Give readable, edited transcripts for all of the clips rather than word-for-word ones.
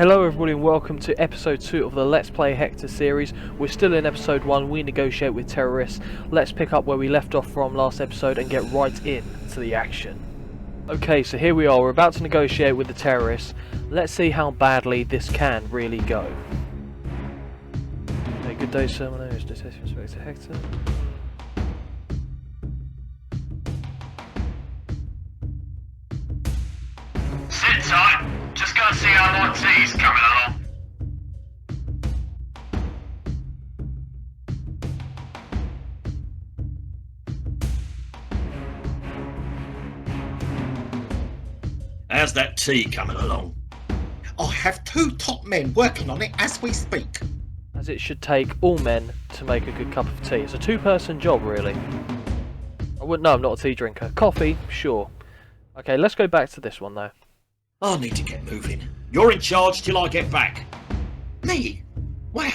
Hello everybody and welcome to episode 2 of the Let's Play Hector series. We're still in episode 1, we negotiate with terrorists. Let's pick up where we left off from last episode and get right into the action. Okay, so here we are, we're about to negotiate with the terrorists. Let's see how badly this can really go. Okay, good day sir, my name is Detective Inspector Hector. Sit tight. Just gotta see how my tea's coming along. How's that tea coming along? I have 2 top men working on it as we speak. As it should take all men to make a good cup of tea. It's a 2-person job really. I wouldn't know, I'm not a tea drinker. Coffee, sure. Okay, let's go back to this one though. I need to get moving. You're in charge till I get back. Me? Wow,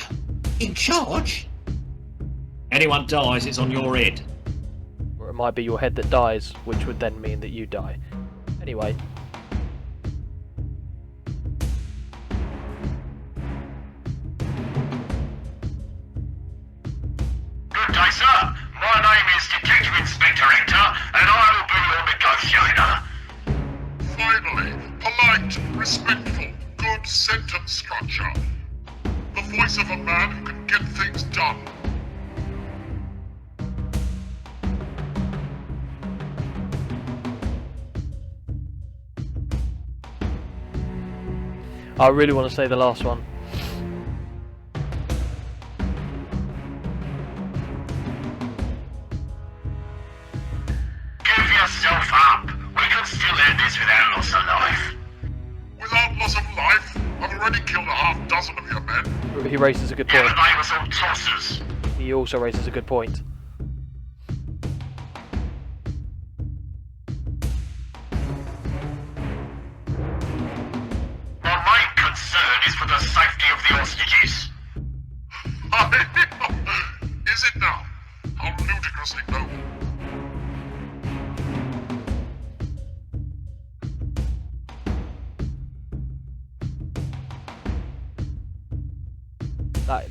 in charge? Anyone dies, it's on your head. Or it might be your head that dies, which would then mean that you die. Anyway. Good day, sir. My name is Detective Inspector Hector, and I will be your negotiator. Finally, polite, respectful, good sentence structure. The voice of a man who can get things done. I really want to say the last one. Give yourself up. We can still end this without loss of life. Without loss of life, I've already killed a half-dozen of your men. He raises a good Yeah, point. but they was all tossers. He also raises a good point. My main concern is for the safety of the hostages. Is it now? How ludicrously noble.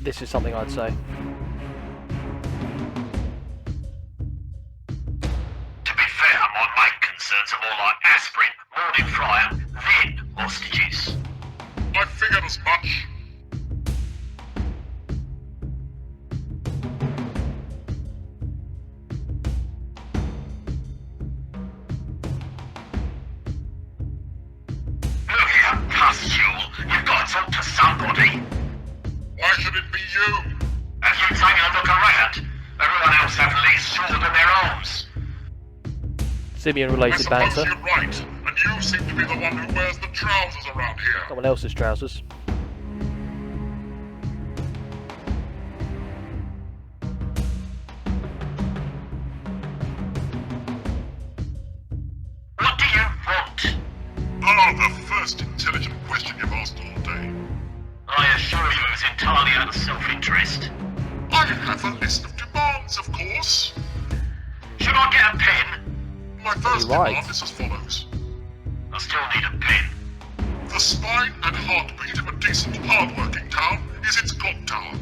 This is something I'd say. To be fair, my main concerns are more like aspirin, morning fryer, then hostages. I figured as much. Look here, Pustule, you've got to talk to somebody. Why should it be you? Have you taken a look around? Everyone else have leaves shorter than their arms. Simeon I related suppose banter. you're right, and you seem to be the one who wears the trousers around here. Someone else's trousers. What do you want? Ah, the first intelligent question you've asked all day. I assure you it was entirely out of self-interest. I have a list of demands, of course. Should I get a pen? My first Right. demand is as follows. I still need a pen. The spine and heartbeat of a decent, hard-working town is its clock tower.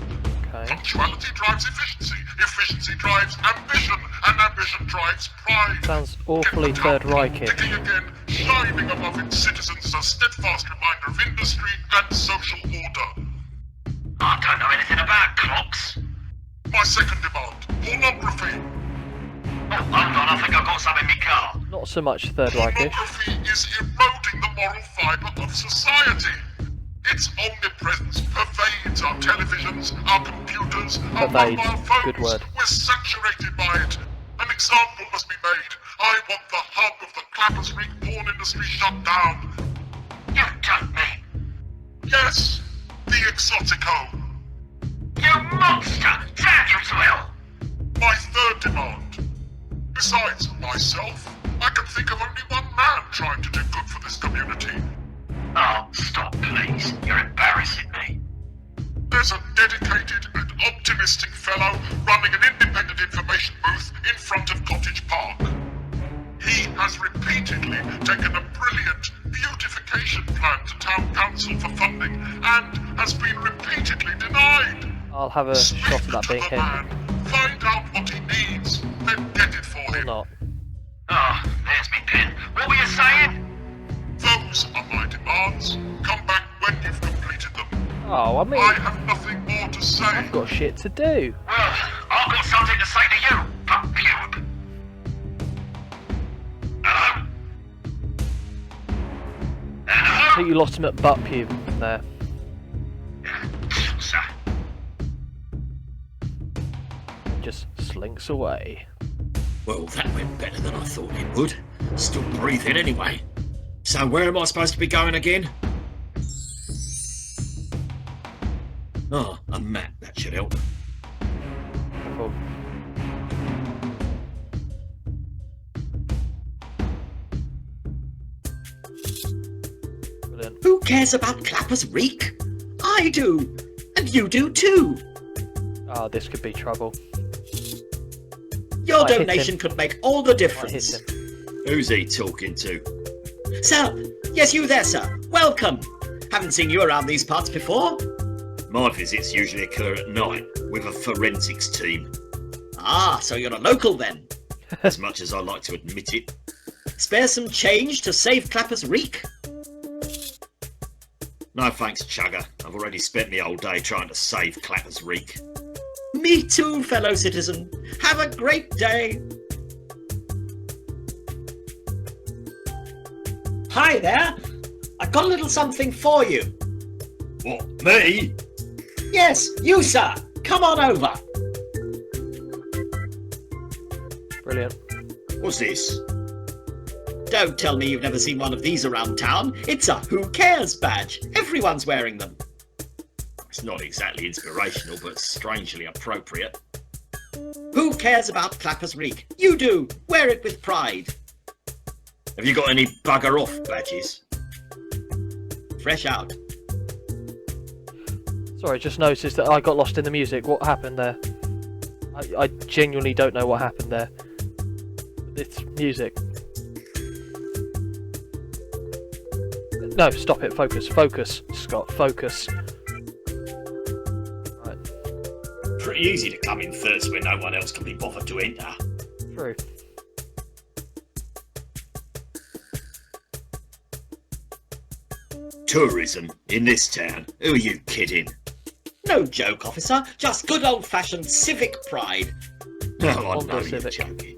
Okay. Punctuality drives efficiency, efficiency drives ambition, and ambition drives pride. Sounds awfully Get the town Third Reich-ish. ticking again, shining above its citizens as a steadfast reminder of industry and social order. I don't know anything about clocks. My second demand, pornography. Oh, hold on, I think I've got some in my car. Not so much Third Reich-ish. Pornography is eroding the moral fibre of society. Its omnipresence pervades our televisions, our computers, our Pervades, mobile phones. good word. We're saturated by it. An example must be made. I want the hub of the Clappers Creek porn industry shut down. You don't mean. Yes, the Exotico. You monster! Damn you to hell! My third demand. Besides myself, I can think of only one man trying to do good for this community. Oh, stop, please. You're embarrassing me. There's a dedicated and optimistic fellow running an independent information booth in front of Cottage Park. He has repeatedly taken a brilliant beautification plan to town council for funding I'll have a shot at that being Speak to him. the man, find out what he needs, then get it for Or him. not. Oh, there's me pen. What were you saying? Those are my demands. Come back when you've completed them. Oh, I mean, I have nothing more to say. I've got shit to do. Well, I've got something to say to you, Butt Pube. Hello? I Hello? think you lost him at butt pube there. Sir. Just slinks away. Well, that went better than I thought it would. Still breathing anyway. So where am I supposed to be going again? Oh, a map, that should help. Cool. Brilliant. Who cares about Clapper's Reek? I do! And you do too! Ah, this could be trouble. Your I hit donation him. could make all the I hit difference. him. Who's he talking to? Sir! Yes, you there, sir. Welcome! Haven't seen you around these parts before. My visits usually occur at night with a forensics team. Ah, so you're a local then? As much as I like to admit it. Spare some change to save Clapper's Reek? No thanks, Chugger. I've already spent the whole day trying to save Clapper's Reek. Me too, fellow citizen. Have a great day. Hi there. I got a little something for you. What, me? Yes, you, sir. Come on over. Brilliant. What's this? Don't tell me you've never seen one of these around town. It's a Who Cares badge. Everyone's wearing them. It's not exactly inspirational, but strangely appropriate. Who cares about Clapper's Reek? You do. Wear it with pride. Have you got any bugger off badges? Fresh out. Sorry, just noticed that I got lost in the music. What happened there? I genuinely don't know what happened there. It's music. No, stop it. Focus. Focus, Scott. Focus. Right. Pretty easy to come in first when no one else can be bothered to enter. True. Tourism in this town? Who are you kidding? No joke, officer. Just good old-fashioned civic pride. No, I Honda know you're Civic. joking.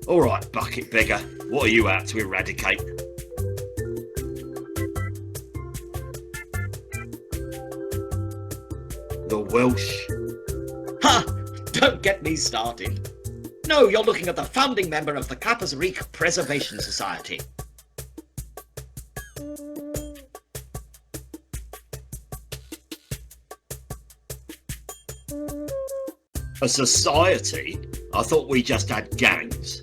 All right, bucket beggar. What are you out to eradicate? The Welsh. Ha! Don't get me started. No, you're looking at the founding member of the Clapper's Reek Preservation Society. A society? I thought we just had gangs.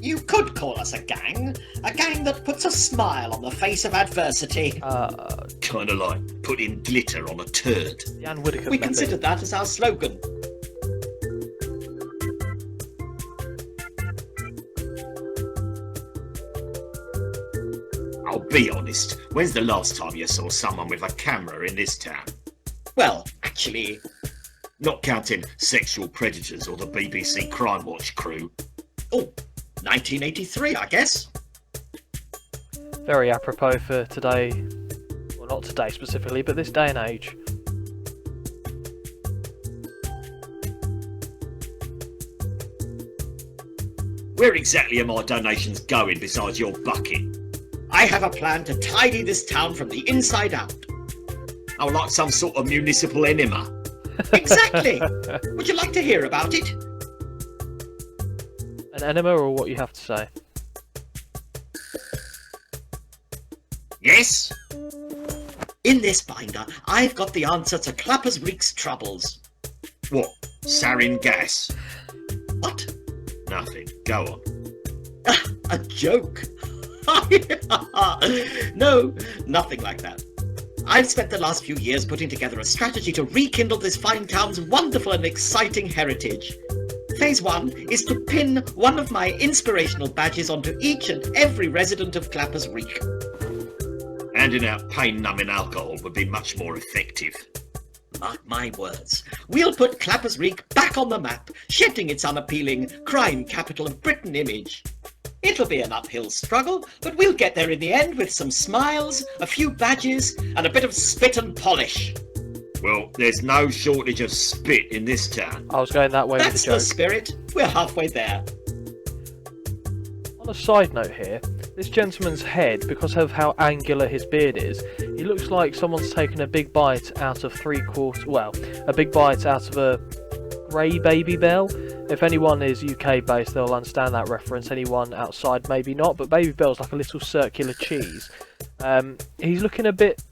You could call us a gang that puts a smile on the face of adversity. Kinda like putting glitter on a turd. Jan Whittaker We method. consider that as our slogan. I'll be honest, when's the last time you saw someone with a camera in this town? Well, actually... Not counting sexual predators or the BBC Crime Watch crew. Oh, 1983, I guess. Very apropos for today. Well, not today specifically, but this day and age. Where exactly are my donations going besides your bucket? I have a plan to tidy this town from the inside out. Oh, like some sort of municipal enema. Exactly! Would you like to hear about it? An enema or what you have to say? Yes? In this binder, I've got the answer to Clapper's Reek's troubles. What? Sarin gas? What? Nothing. Go on. A joke? No, nothing like that. I've spent the last few years putting together a strategy to rekindle this fine town's wonderful and exciting heritage. Phase 1 is to pin one of my inspirational badges onto each and every resident of Clappers Reek. Handing out pain-numbing alcohol would be much more effective. Mark my words, we'll put Clappers Reek back on the map, shedding its unappealing crime capital of Britain image. It'll be an uphill struggle, but we'll get there in the end with some smiles, a few badges, and a bit of spit and polish. Well, there's no shortage of spit in this town. I was going that way That's with the the joke. spirit. We're halfway there. On a side note here, this gentleman's head, because of how angular his beard is, he looks like someone's taken a big bite out of a big bite out of a grey Baby Bell. If anyone is UK based, they'll understand that reference. Anyone outside, maybe not, but Baby Bell's like a little circular cheese. He's looking a bit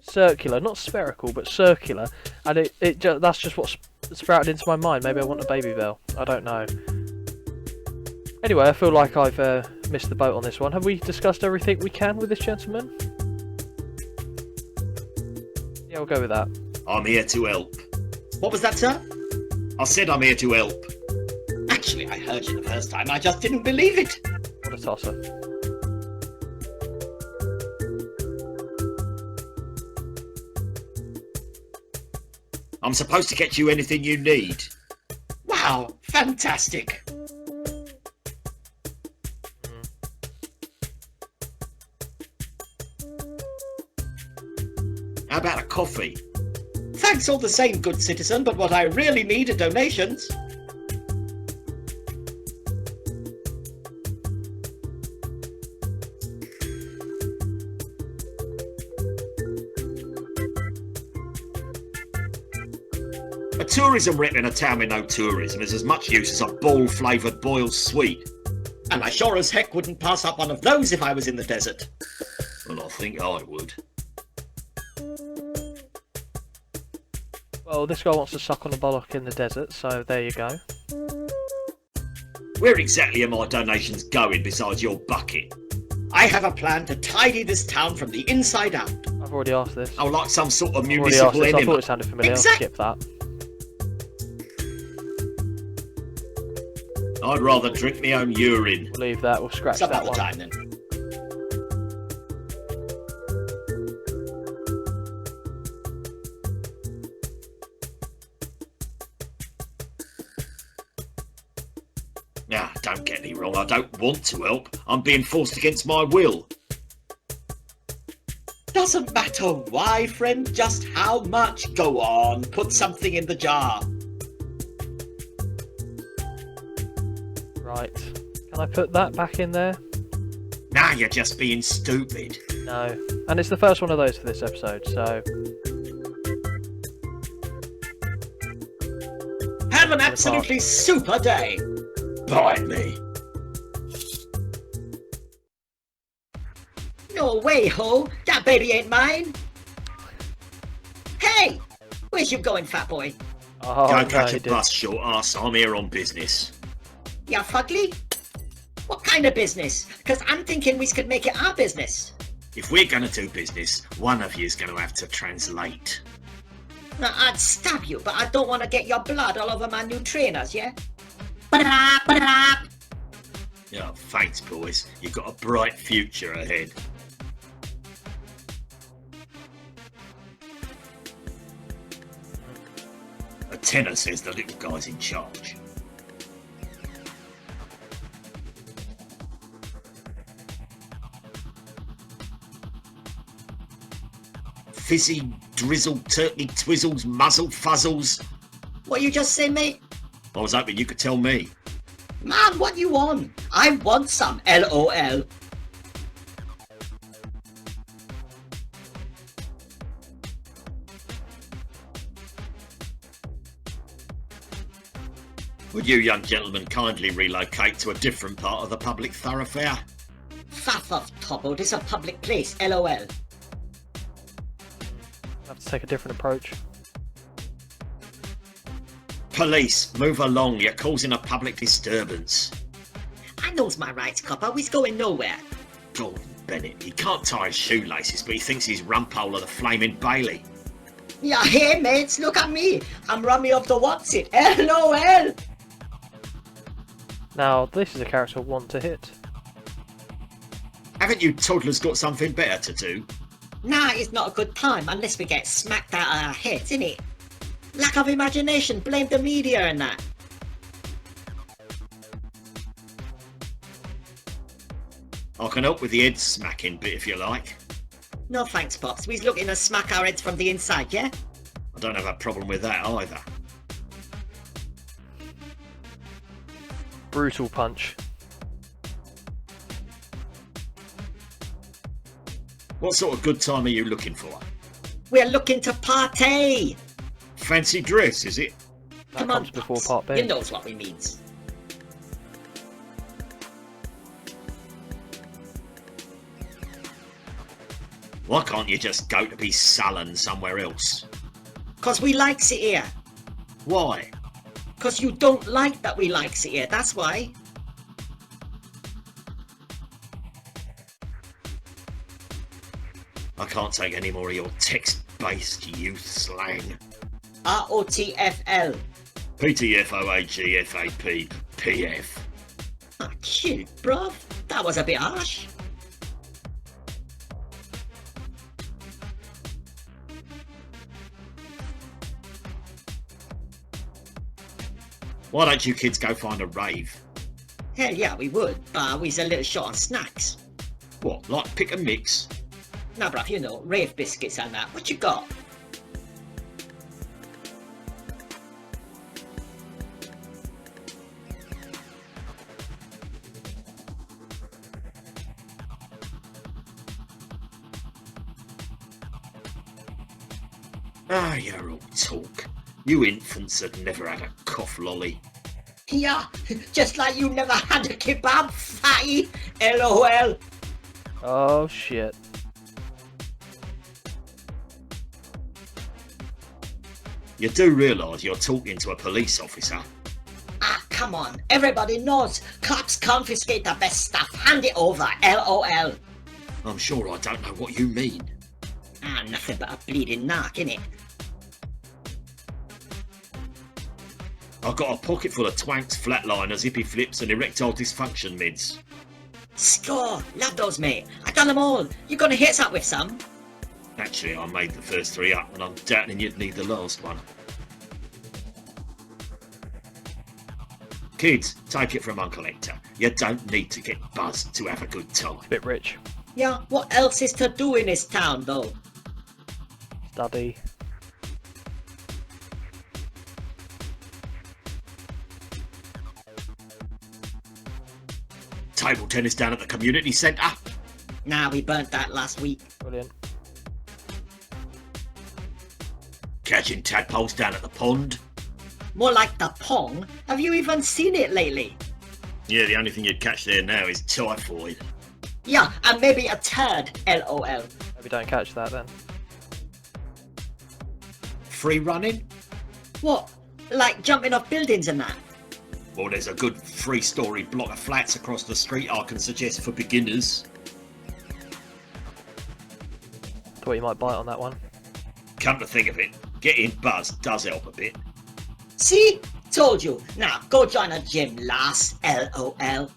circular, not spherical, but circular, and that's just what sprouted into my mind. Maybe I want a Baby Bell. I don't know. Anyway, I feel like I've missed the boat on this one. Have we discussed everything we can with this gentleman? Yeah, we'll go with that. I'm here to help. What was that, sir? I said I'm here to help. Actually, I heard you the first time. I just didn't believe it. What a tosser. I'm supposed to get you anything you need. Wow, fantastic. How about a coffee? Thanks all the same, good citizen, but what I really need are donations. A tourism rep in a town with no tourism is as much use as a ball-flavoured boiled sweet. And I sure as heck wouldn't pass up one of those if I was in the desert. Well, I think I would. Well, this guy wants to suck on a bollock in the desert, so there you go. Where exactly are my donations going besides your bucket? I have a plan to tidy this town from the inside out. I've already asked this. Oh, like some sort of I've already asked municipal this. I thought enema. it sounded familiar. I'll skip that. I'd rather drink my own urine. We'll leave that. We'll scratch Some that other one. time then. Now, don't get me wrong, I don't want to help. I'm being forced against my will. Doesn't matter why, friend, just how much. Go on, put something in the jar. Right. Can I put that back in there? Now you're just being stupid. No. And it's the first one of those for this episode, so... Have an absolutely super day. Bite me. No way, ho! That baby ain't mine! Hey! Where's you going, fat boy? Oh, Go no, catch he a did. bus, short ass. I'm here on business. Ya fugly? What kind of business? Because I'm thinking we could make it our business. If we're gonna do business, one of you's gonna have to translate. Now, I'd stab you, but I don't want to get your blood all over my new trainers, yeah? Yeah, thanks, boys. You've got a bright future ahead. A tenor says the little guy's in charge. Fizzy, drizzle, turkey, twizzles, muzzle, fuzzles. What you just say, mate? I was hoping you could tell me. Man, what you want? I want some, LOL. Would you young gentlemen kindly relocate to a different part of the public thoroughfare? Faff off, Toppo, this is a public place, LOL. Have to take a different approach. Police, move along. You're causing a public disturbance. I knows my rights, copper. We's going nowhere. Gordon Bennett, he can't tie his shoelaces, but he thinks he's rumpole of the flaming Bailey. Yeah, hey, mates, look at me. I'm Rummy of the What's It, LOL. Now, this is a character I want to hit. Haven't you toddlers got something better to do? Nah, it's not a good time unless we get smacked out of our heads, innit? Lack of imagination, blame the media and that. I can help with the head smacking bit if you like. No thanks, Pops. We's looking to smack our heads from the inside, yeah? I don't have a problem with that either. Brutal punch. What sort of good time are you looking for? We're looking to party! Fancy dress, is it? That Come comes on, before Pops. part B. You knows what we means. Why can't you just go to be sullen somewhere else? 'Cause we likes it here. Why? 'Cause you don't like that we likes it here, that's why. I can't take any more of your text-based youth slang. ROTFL. PTFOAGFAP PF. Ah, chill, bruv. That was a bit harsh. Why don't you kids go find a rave? Hell yeah, we would, but we's a little short on snacks. What, like pick and mix? Nah, bruv, you know, rave biscuits and that. What you got? Ah, you're all talk. You infants had never had a cough lolly. Yeah, just like you never had a kebab, fatty. LOL. Oh shit. You do realise you're talking to a police officer? Ah, come on. Everybody knows cops confiscate the best stuff. Hand it over. LOL. I'm sure I don't know what you mean. Ah, nothing but a bleeding narc, innit? I've got a pocket full of twanks, flatliners, hippie flips and erectile dysfunction mids. Score. Love those, mate. I done them all. You gonna hit us up with some? Actually, I made the first three up and I'm doubting you'd need the last one. Kids, take it from Uncle Hector. You don't need to get buzzed to have a good time. Bit rich. Yeah, what else is to do in this town, though? Study. Table tennis down at the community centre. Nah, we burnt that last week. Brilliant. Catching tadpoles down at the pond. More like the pong. Have you even seen it lately? Yeah, the only thing you'd catch there now is typhoid. Yeah, and maybe a turd. LOL. Maybe don't catch that then. Free running? What? Like jumping off buildings and that? Well, there's a good 3-storey block of flats across the street I can suggest for beginners. Thought you might bite on that one. Come to think of it, getting buzzed does help a bit. See? Told you. Now, go join a gym, lass. LOL.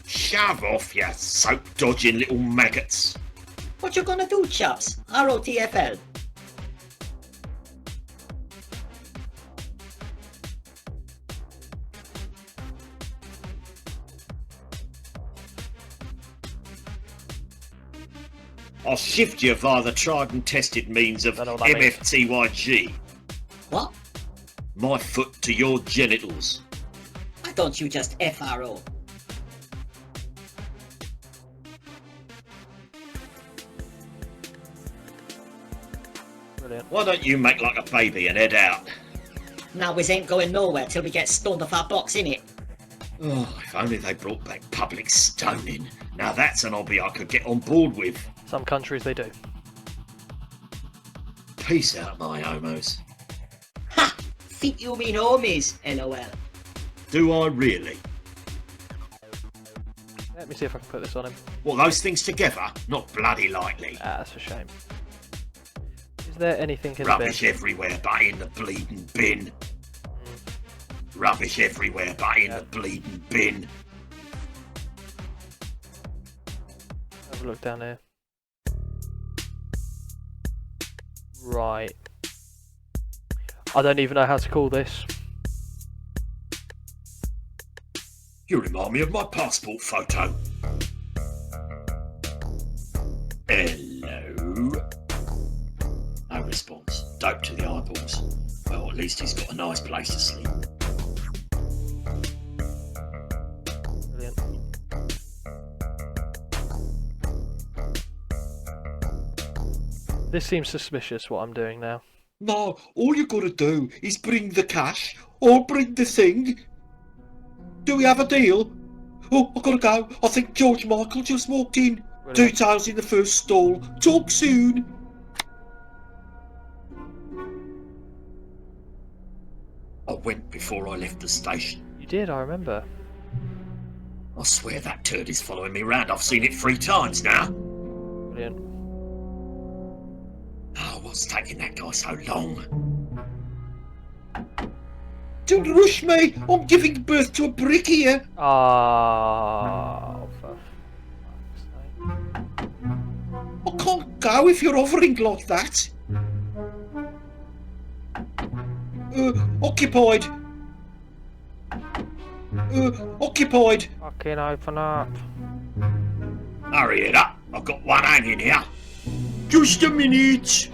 Shove off, you soap-dodging little maggots. What you gonna do, chaps? ROTFL. I'll shift you via the tried and tested means of I know what that means. MFTYG. What? My foot to your genitals. Why don't you just FRO? Brilliant. Why don't you make like a baby and head out? Now we ain't going nowhere till we get stoned off our box, innit? Oh, if only they brought back public stoning. Now that's an hobby I could get on board with. Some countries they do. Peace out, my homos. Ha! Think you mean homies? LOL. Do I really? Let me see if I can put this on him. Well, those things together? Not bloody likely. Ah, that's a shame. Is there anything in Rubbish the bin? everywhere but in the bleeding bin. Rubbish everywhere but in the bleeding bin. Have a look down here. Right. I don't even know how to call this. You remind me of my passport photo. Hello? No response. Dope to the eyeballs. Well, at least he's got a nice place to sleep. Brilliant. This seems suspicious, what I'm doing now. No, all you gotta do is bring the cash or bring the thing. Do we have a deal? Oh, I gotta go. I think George Michael just walked in. Brilliant. Details in the first stall. Talk soon. I went before I left the station. You did, I remember. I swear that turd is following me round. I've seen it 3 times now. Brilliant. Oh, what's taking that guy so long? Don't rush me. I'm giving birth to a brick here. Oh, for fuck's sake. I can't go if you're hovering like that. Occupied. Occupied. Fucking open up. Hurry it up. I've got one hanging here. Just a minute.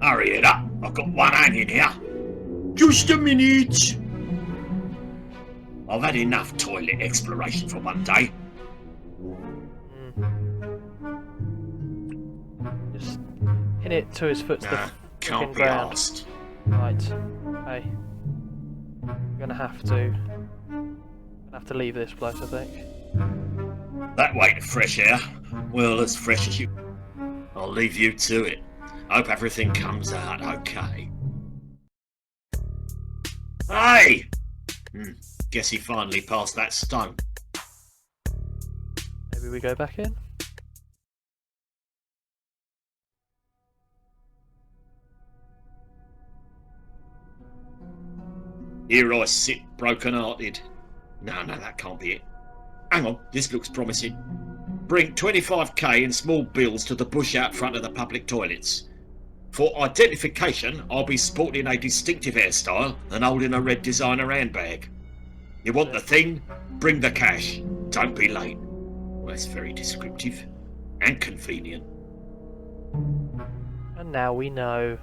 Hurry it up. I've got one hanging here. Just a minute. I've had enough toilet exploration for one day. Just hit it to his foot to the Nah, can't fucking be ground. arsed. Right. Hey. I'm gonna have to leave this place, I think. That way to fresh air. Well, as fresh as you. I'll leave you to it. Hope everything comes out okay. Hey! Guess he finally passed that stone. Maybe we go back in? Here I sit, broken-hearted. No, that can't be it. Hang on, this looks promising. Bring 25k in small bills to the bush out front of the public toilets. For identification, I'll be sporting a distinctive hairstyle and holding a red designer handbag. You want the thing? Bring the cash. Don't be late. Well, that's very descriptive. And convenient. And now we know.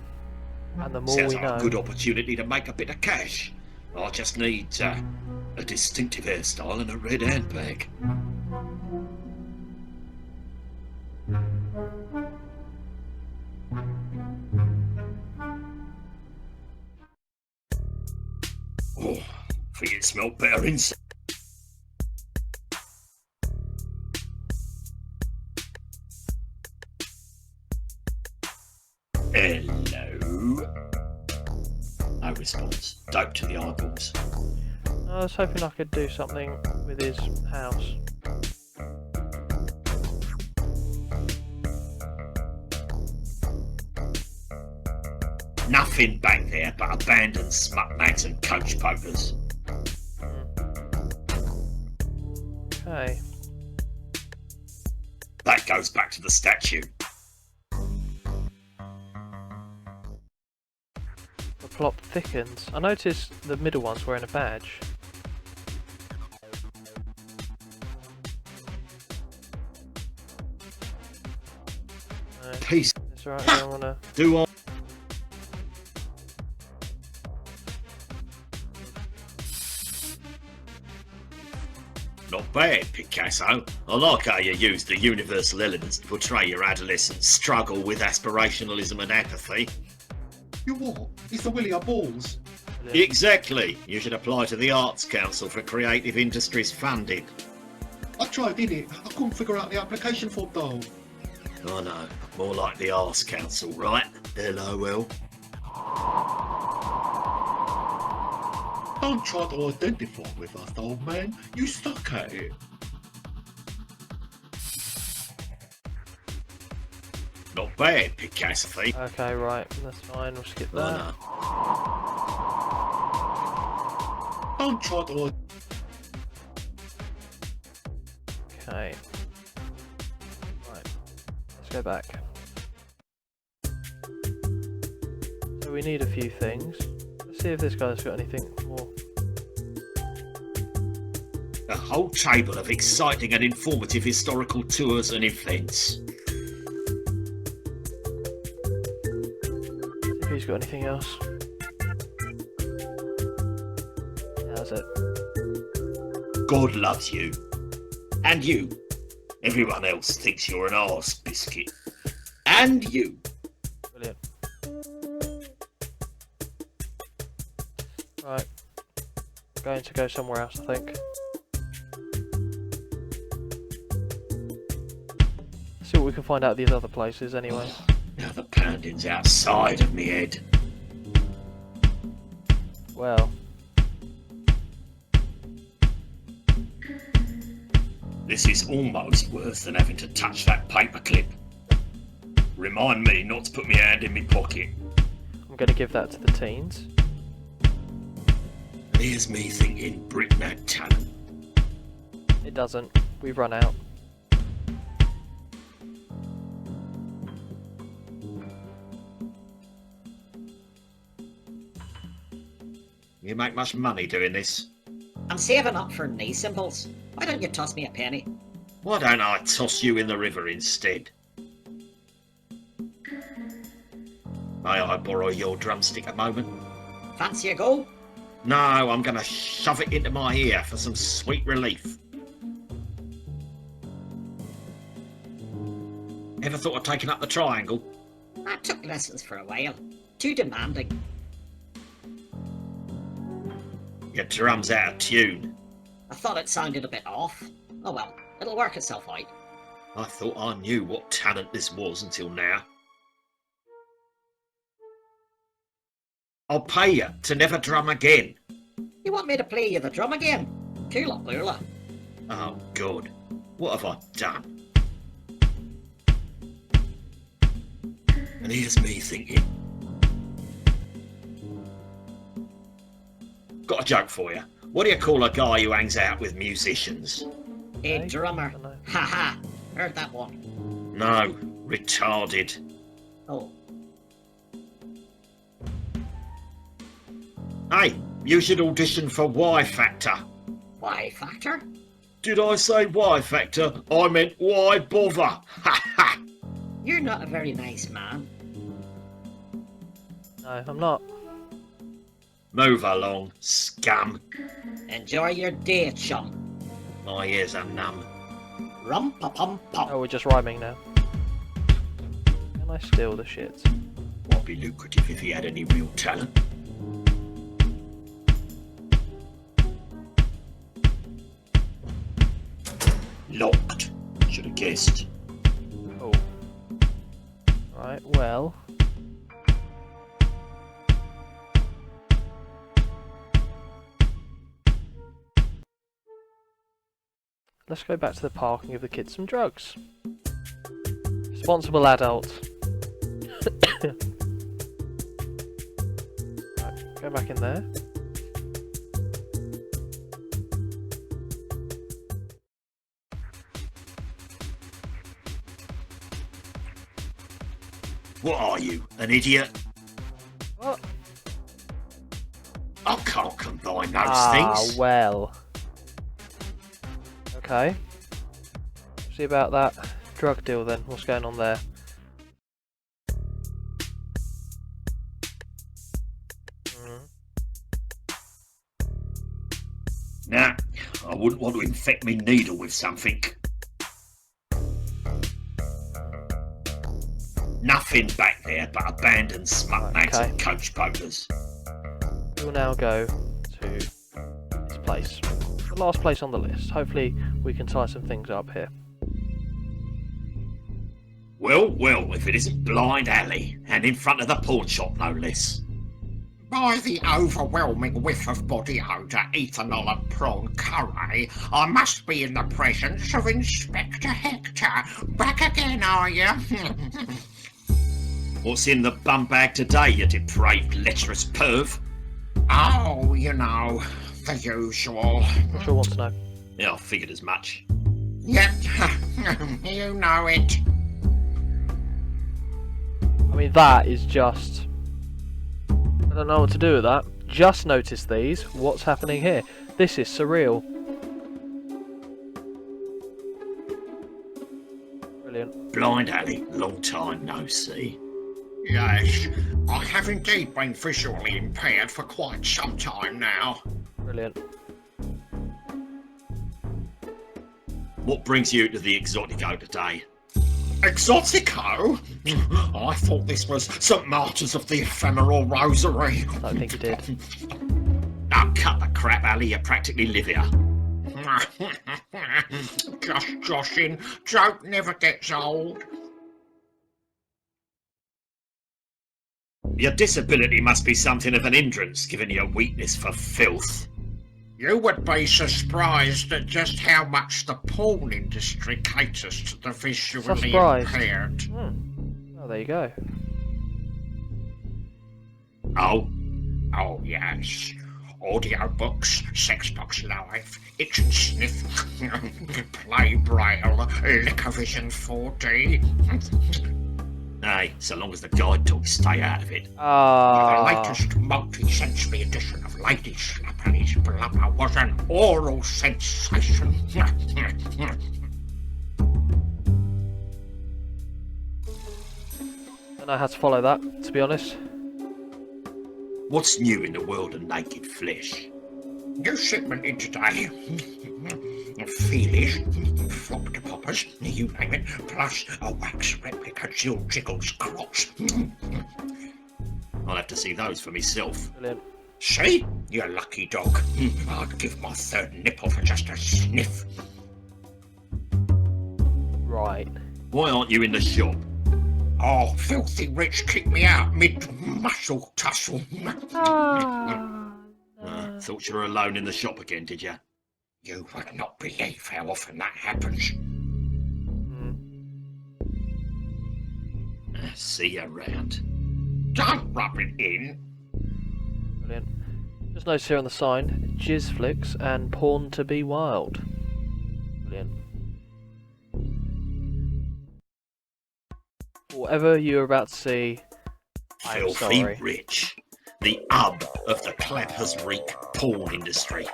And the more Sounds we like know... a good opportunity to make a bit of cash. I just need a distinctive hairstyle and a red handbag. Oh, I think it smelled better inside. Hello? No response. Dope to the eyeballs. I was hoping I could do something with his house. Nothing back there but abandoned smut mats and coach pokers. Okay. That goes back to the statue. The plot thickens. I noticed the middle one's wearing a badge. No, Peace. it's alright, I don't wanna... Do I? Not bad, Picasso. I like how you use the universal elements to portray your adolescent struggle with aspirationalism and apathy. You what? It's the Willie Balls. Exactly. You should apply to the Arts Council for Creative Industries funding. I tried, didn't it? I couldn't figure out the application form though. I know. More like the Arts Council, right? LOL. Don't try to identify with us, old man. You suck at it. Not bad, Picasso. Okay, right, that's fine, we'll skip that. I know. Don't try to lie. Okay. Right. Let's go back. So we need a few things. Let's see if this guy's got anything more. A whole table of exciting and informative historical tours and events. See if he's got anything else. How's it? God loves you. And you. Everyone else thinks you're an arse biscuit. And you. Brilliant. Right. Going to go somewhere else, I think. See what we can find out these other places anyway. Now the pounding's outside of me head. Well, This is almost worse than having to touch that paperclip. Remind me not to put my hand in my pocket. I'm going to give that to the teens. Here's me thinking Britain had talent. It doesn't. We've run out. You make much money doing this? I'm saving up for knee symbols. Why don't you toss me a penny? Why don't I toss you in the river instead? May I borrow your drumstick a moment? Fancy a go? No, I'm going to shove it into my ear for some sweet relief. Ever thought of taking up the triangle? I took lessons for a while. Too demanding. Your drum's out of tune. I thought it sounded a bit off. Oh well, it'll work itself out. I thought I knew what talent this was until now. I'll pay you to never drum again. You want me to play you the drum again? Coola boola. Oh, God. What have I done? And here's me thinking. Got a joke for you. What do you call a guy who hangs out with musicians? A Hey, drummer. dunno. Haha. Heard that one. No, retarded. Oh. Hey, you should audition for Y Factor. Why, Factor? Did I say Y Factor? I meant why bother? Ha ha! You're not a very nice man. No, I'm not. Move along, scum. Enjoy your day, chum. My ears are numb. Rum-pa-pum-pum. Oh, we're just rhyming now. Can I steal the shit? Might be lucrative if he had any real talent. Locked. Should have guessed. Oh. Right, well. Let's go back to the park and give the kids some drugs. Responsible adult. Right, go back in there. What are you, an idiot? What? I can't combine those things. Well. Okay. See about that drug deal then. What's going on there? Nah, I wouldn't want to infect me needle with something. Nothing back there but abandoned smut mats Okay. and coach boaters. We'll now go to this place. The last place on the list. Hopefully we can tie some things up here. Well, well, if it isn't Blind Alley, and in front of the pawn shop no less. By the overwhelming whiff of body odour, ethanol and prawn curry, I must be in the presence of Inspector Hector. Back again, are you? What's in the bum bag today, you depraved, lecherous perv? Oh, you know, The usual. I'm sure wants to know. Yeah, I figured as much. Yep, you know it. I mean, that is just... I don't know what to do with that. Just notice these. What's happening here? This is surreal. Brilliant. Blind Alley, long time no see. Yes, I have indeed been visually impaired for quite some time now. Brilliant. What brings you to the Exotico today? Exotico? I thought this was St. Martin's of the Ephemeral Rosary. I don't think you did. Oh, cut the crap, Ali, you practically live here. Just joshing. Joke never gets old. Your disability must be something of an hindrance, given your weakness for filth. You would be surprised at just how much the porn industry caters to the visually Surprised. impaired. Oh, there you go. Oh? Oh, yes. Audiobooks, Sexbox Live, Itch and Sniff, Play Braille, LiquorVision 4D. Hey, so long as the guide dogs stay out of it. The Ah. latest multi-sensory edition of Lady Slapperly's Blubber was an oral sensation. Don't know how to follow that, to be honest. What's new in the world of naked flesh? New shipment in today. Feelies, flop to poppers, you name it, plus a wax replica Jill Jiggles crotch. I'll have to see those for myself. Brilliant. See? You lucky dog. I'd give my third nipple for just a sniff. Right. Why aren't you in the shop? Oh, filthy rich kicked me out mid-muscle tussle. Thought you were alone in the shop again, did you? You would not believe how often that happens. See you around. Don't rub it in. Brilliant. Just notice here on the sign, Jizz Flicks and Porn to be Wild. Brilliant. Whatever you're about to see, I'm Filthy sorry. rich. The hub of the Clappers Reek porn industry.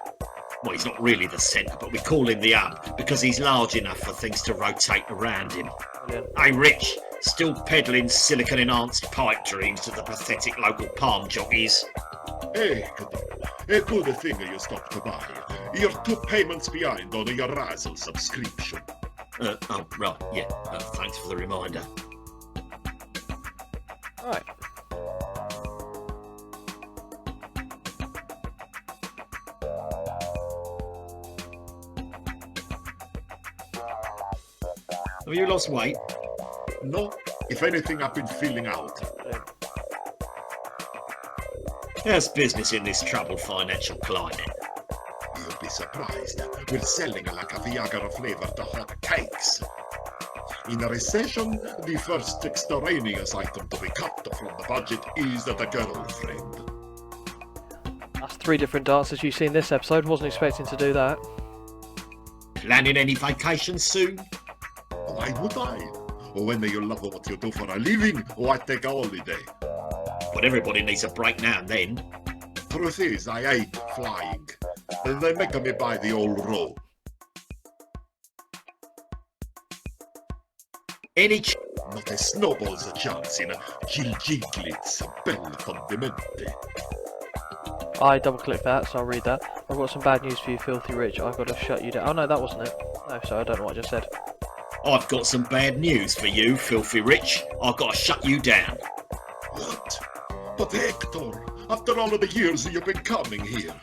Well, he's not really the centre, but we call him the hub because he's large enough for things to rotate around him. Brilliant. Hey, Rich, still peddling silicon-enhanced pipe dreams to the pathetic local palm jockeys. Hey, a good thing you stopped by. You're 2 payments behind on your Razzle subscription. Oh, right, yeah. Thanks for the reminder. Right. Have you lost weight? No, if anything, I've been feeling out. How's business in this troubled financial climate? You'll be surprised. We're selling like a Viagra-flavored hot cakes. In a recession, the first extraneous item to be cut from the budget is the girlfriend. That's 3 different dances you've seen this episode. Wasn't expecting to do that. Planning any vacations soon? Why would I? When you love what you do for a living, why take a holiday? But everybody needs a break now and then. Truth is, I hate flying. They make me buy the old road. Any Not a snowball's chance in Jill Jiglit's Belle Fondamente. I double clicked that, so I'll read that. I've got some bad news for you, Filthy Rich. I've got to shut you down. Oh no, that wasn't it. No, sorry, I don't know what I just said. I've got some bad news for you, Filthy Rich. I've got to shut you down. What? But Hector, after all of the years you've been coming here.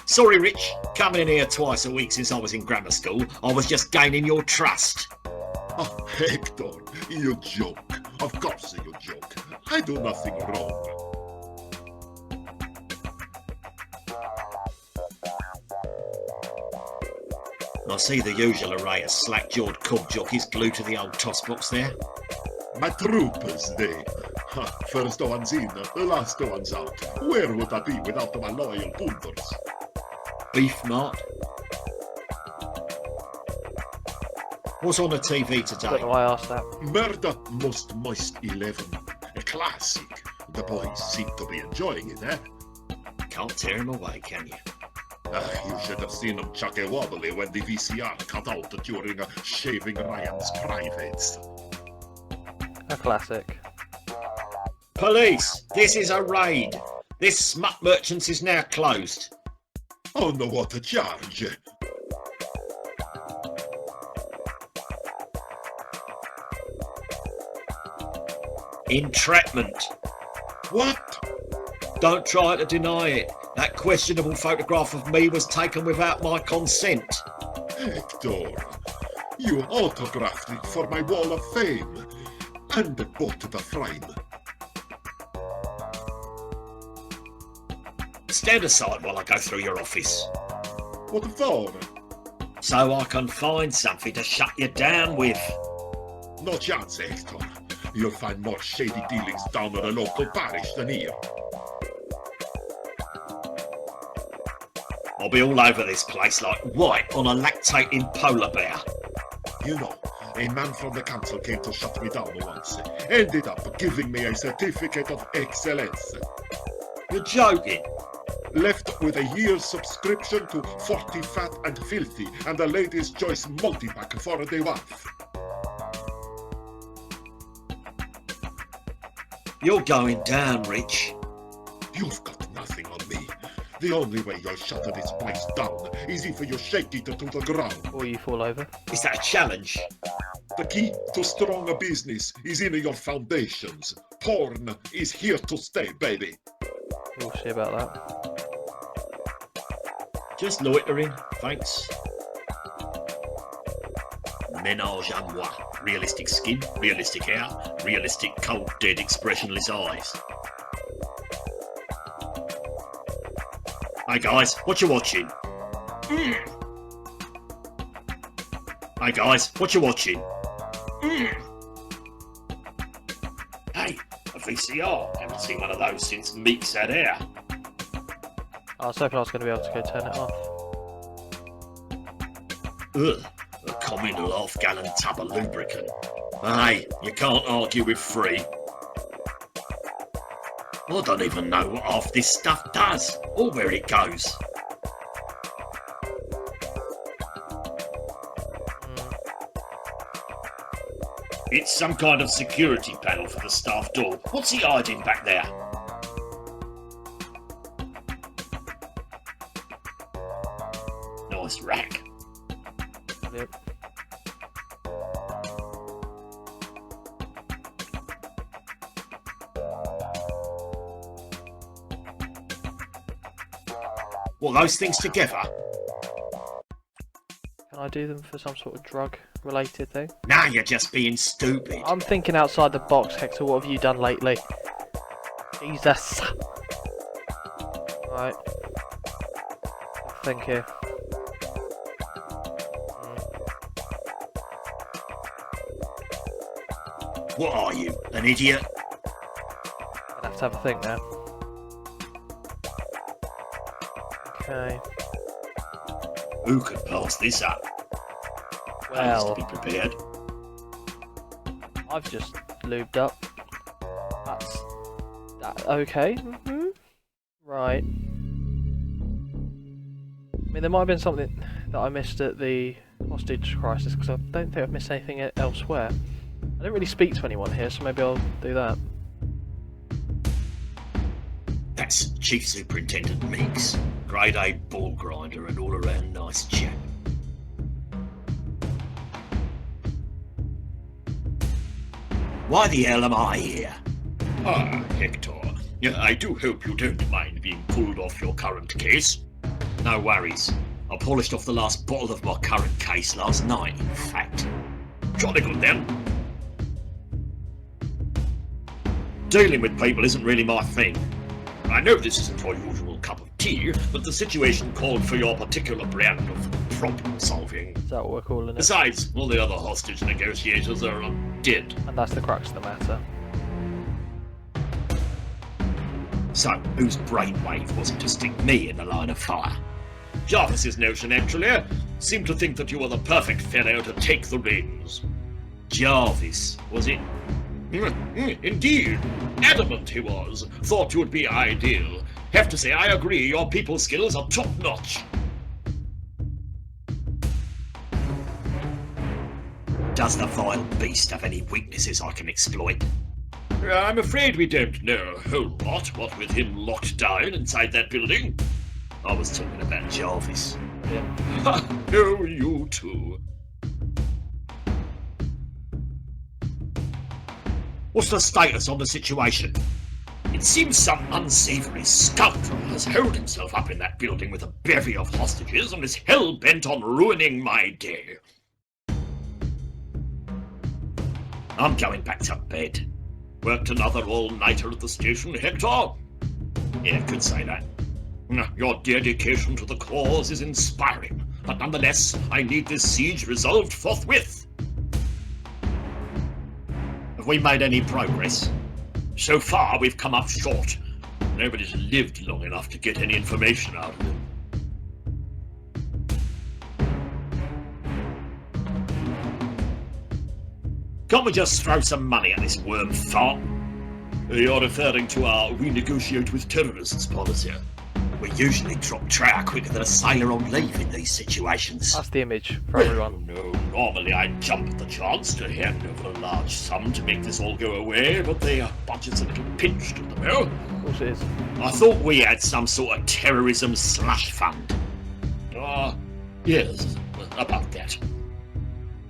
Sorry, Rich. Coming in here twice a week since I was in grammar school, I was just gaining your trust. Oh, Hector, you joke. Of course you joke. I do nothing wrong. I see the usual array of slack-jawed cob jockeys glued to the old toss box there. My troopers, they. First one's in, the last one's out. Where would I be without my loyal punters? Beef Mart. What's on the TV I today? don't know why I asked that. Murder Most Moist 11. A classic. The boys seem to be enjoying it, eh? Can't tear him away, can you? You should have seen him chuck a wobbly when the VCR cut out during shaving Ryan's privates. A classic. Police! This is a raid. This smut merchant's is now closed. Oh no, what a charge! Entrapment. What? Don't try to deny it. That questionable photograph of me was taken without my consent. Hector, you autographed it for my wall of fame, and bought the frame. Stand aside while I go through your office, What for? so I can find something to shut you down with. No chance, Hector. You'll find more shady dealings down at a local parish than here. I'll be all over this place like white on a lactating polar bear. You know, a man from the council came to shut me down once. Ended up giving me a certificate of excellence. You're joking. Left with a year's subscription to 40 Fat and Filthy and a Lady's Choice multipack for the wife. You're going down, Rich. You've got nothing on me. The only way you'll shut this place down is if you shake it to the ground. Or you fall over. Is that a challenge? The key to strong business is in your foundations. Porn is here to stay, baby. We'll see about that. Just loitering, thanks. Ménage à moi. Realistic skin, realistic hair, realistic cold, dead, expressionless eyes. Hey guys, what you watching? Hey guys, what you watching? Hey, a VCR. Haven't seen one of those since Meeks had hair. I was hoping I was going to be able to go turn it off. Ugh, a communal half-gallon tub of lubricant. Hey, you can't argue with free. I don't even know what half this stuff does, or where it goes. It's some kind of security panel for the staff door. What's he hiding back there? Nice rack. Yep. What, those things together? Can I do them for some sort of drug-related thing? Now you're just being stupid. I'm thinking outside the box, Hector. What have you done lately? Jesus. Right. Think here. What are you, an idiot? I'd have to have a think now. Okay. Who could pass this up? Well, Be prepared. I've just lubed up. That's okay. Right. I mean, there might have been something that I missed at the hostage crisis, because I don't think I've missed anything elsewhere. I didn't really speak to anyone here, so maybe I'll do that. That's Chief Superintendent Meeks. Grade A ball grinder and all around nice chap. Why the hell am I here? Ah, Hector. Yeah, I do hope you don't mind being pulled off your current case. No worries. I polished off the last bottle of my current case last night, in fact. Jolly good then. Dealing with people isn't really my thing. I know this isn't your usual cup of tea, but the situation called for your particular brand of problem solving. Is that what we're calling it? Besides, all the other hostage negotiators are dead. And that's the crux of the matter. So, whose brainwave was it to stick me in the line of fire? Jarvis's notion, actually. Seemed to think that you were the perfect fellow to take the reins. Jarvis, was it? Indeed. Adamant he was. Thought you'd be ideal. Have to say, I agree, your people skills are top-notch. Does the vile beast have any weaknesses I can exploit? I'm afraid we don't know a whole lot, what with him locked down inside that building. I was talking about Jarvis. Ha! Oh, you too. What's the status on the situation? It seems some unsavory scoundrel has holed himself up in that building with a bevy of hostages and is hell-bent on ruining my day. I'm going back to bed. Worked another all-nighter at the station, Hector? Yeah, could say that. Your dedication to the cause is inspiring, but nonetheless, I need this siege resolved forthwith. Have we made any progress? So far, we've come up short. Nobody's lived long enough to get any information out of them. Can't we just throw some money at this worm fart? You're referring to our we negotiate with terrorists policy. We usually drop trout quicker than a sailor on leave in these situations. That's the image for everyone. No, normally I'd jump at the chance to hand over a large sum to make this all go away, but the budget's a little pinched at the moment. Of course it is. I thought we had some sort of terrorism slush fund. Yes, about that.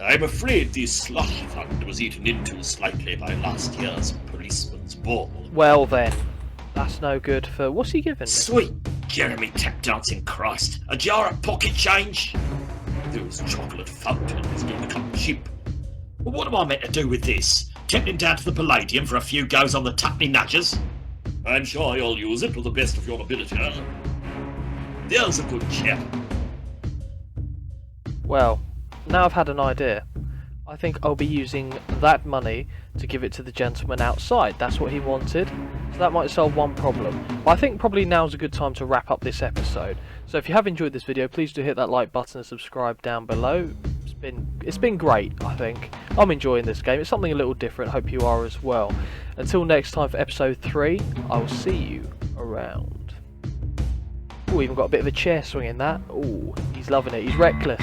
I'm afraid the slush fund was eaten into slightly by last year's policeman's ball. Well then, that's no good for... What's he giving me? Sweet Jeremy tap dancing Christ. A jar of pocket change? Those chocolate fountains don't become cheap. Well, what am I meant to do with this? Tempt him down to the Palladium for a few goes on the Tuckney Nudgers? I'm sure you'll use it to the best of your ability. There's a good chap. Well, now I've had an idea. I think I'll be using that money to give it to the gentleman outside. That's what he wanted. So that might solve one problem. But I think probably now's a good time to wrap up this episode. So if you have enjoyed this video, please do hit that like button and subscribe down below. It's been great, I think. I'm enjoying this game. It's something a little different. Hope you are as well. Until next time for episode 3, I will see you around. Oh, even got a bit of a chair swing in that. Oh, he's loving it. He's reckless.